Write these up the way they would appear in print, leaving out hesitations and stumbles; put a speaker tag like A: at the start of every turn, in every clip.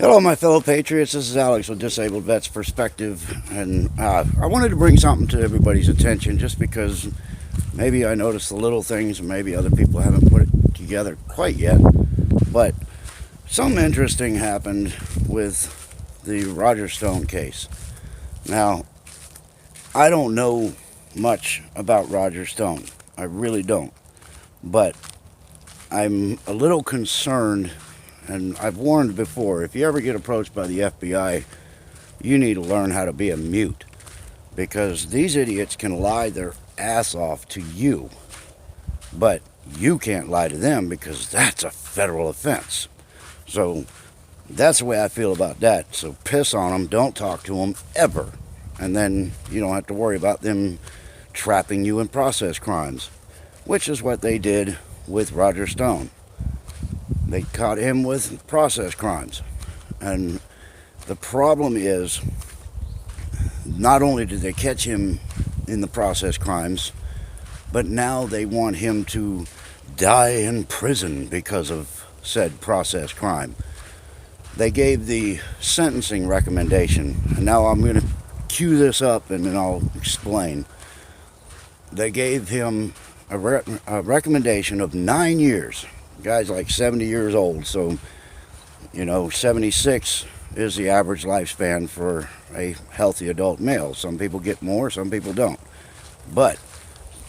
A: Hello, my fellow patriots. This is Alex with Disabled Vets Perspective, and I wanted to bring something to everybody's attention just because maybe I noticed the little things and maybe other people haven't put it together quite yet. But something interesting happened with the Roger Stone case. Now, I don't know much about Roger Stone. I really don't. But I'm a little concerned. And I've warned before, if you ever get approached by the FBI, you need to learn how to be a mute. Because these idiots can lie their ass off to you. But you can't lie to them because that's a federal offense. So that's the way I feel about that. So piss on them, don't talk to them ever. And then you don't have to worry about them trapping you in process crimes. Which is what they did with Roger Stone. They caught him with process crimes. And the problem is, not only did they catch him in the process crimes, but now they want him to die in prison because of said process crime. They gave the sentencing recommendation, and now I'm going to cue this up and then I'll explain. They gave him a recommendation of 9 years. Guy's like 70 years old, so 76 is the average lifespan for a healthy adult male. Some people get more, some people don't. But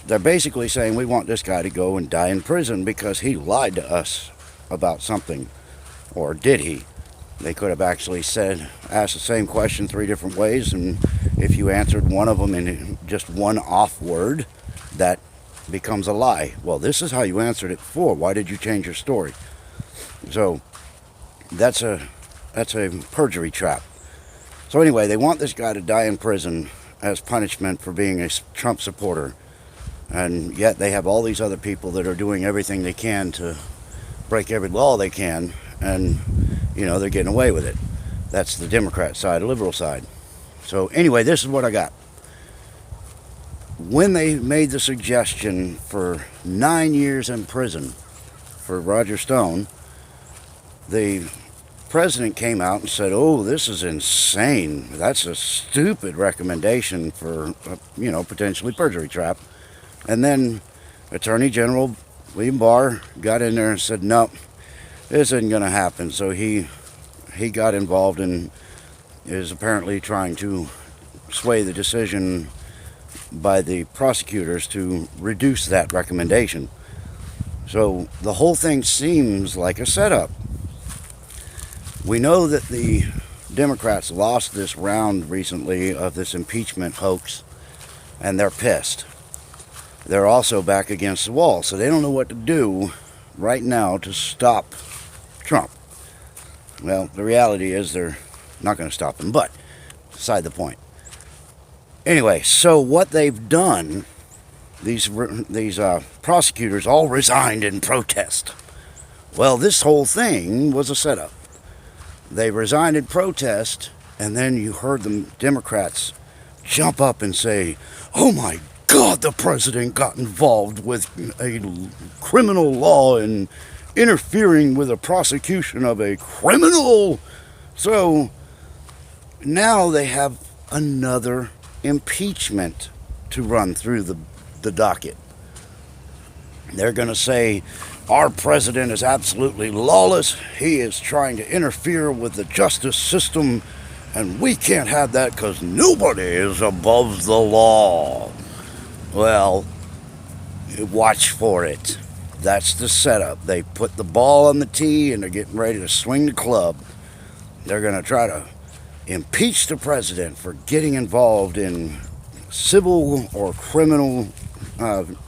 A: they're basically saying we want this guy to go and die in prison because he lied to us about something. Or did he? They could have actually asked the same question 3 different ways, and if you answered one of them in just one off word, that becomes a lie. Well, this is how you answered it before. Why did you change your story? So that's a perjury trap. So anyway, they want this guy to die in prison as punishment for being a Trump supporter, and yet they have all these other people that are doing everything they can to break every law they can, and they're getting away with it. That's the Democrat side, the liberal side. So anyway, this is what I got. When they made the suggestion for 9 years in prison for Roger Stone, the president came out and said, "Oh, this is insane. That's a stupid recommendation for, potentially perjury trap." And then Attorney General William Barr got in there and said, "No, this isn't going to happen." So he got involved and is apparently trying to sway the decision by the prosecutors to reduce that recommendation. So the whole thing seems like a setup. We know that the Democrats lost this round recently of this impeachment hoax, and they're pissed. They're also back against the wall, so they don't know what to do right now to stop Trump. Well, the reality is they're not going to stop him, but beside the point. Anyway, so what they've done, these prosecutors all resigned in protest. Well, this whole thing was a setup. They resigned in protest, and then you heard the Democrats jump up and say, "Oh my God, the president got involved with a criminal law and interfering with the prosecution of a criminal." So now they have another impeachment to run through the docket. They're going to say our president is absolutely lawless. He is trying to interfere with the justice system, and we can't have that because nobody is above the law. Well, watch for it. That's the setup. They put the ball on the tee and they're getting ready to swing the club. They're going to try to impeach the president for getting involved in civil or criminal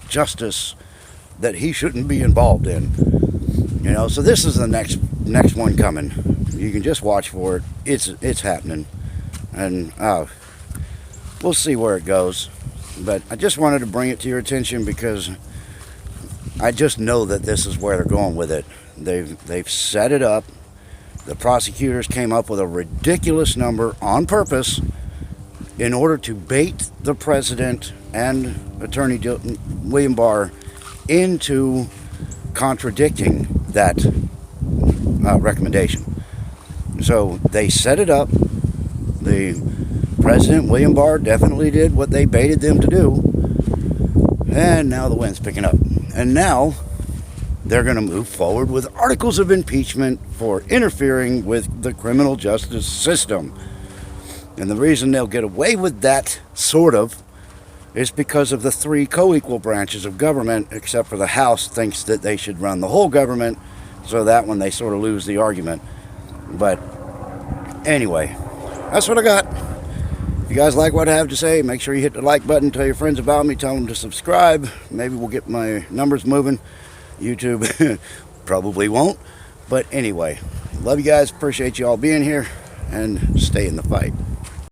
A: justice that he shouldn't be involved in. So this is the next one coming. You can just watch for it. It's happening, and we'll see where it goes. But I just wanted to bring it to your attention because I just know that this is where they're going with it. They've set it up. The prosecutors came up with a ridiculous number on purpose in order to bait the president and Attorney William Barr into contradicting that recommendation. So they set it up. The President William Barr definitely did what they baited them to do. And now the wind's picking up. And now they're going to move forward with articles of impeachment for interfering with the criminal justice system. And the reason they'll get away with that, sort of, is because of the three co-equal branches of government, except for the House thinks that they should run the whole government, so that one they sort of lose the argument. But anyway, that's what I got. If you guys like what I have to say, make sure you hit the like button, tell your friends about me, tell them to subscribe. Maybe we'll get my numbers moving. YouTube probably won't. But anyway, love you guys, appreciate you all being here, and stay in the fight.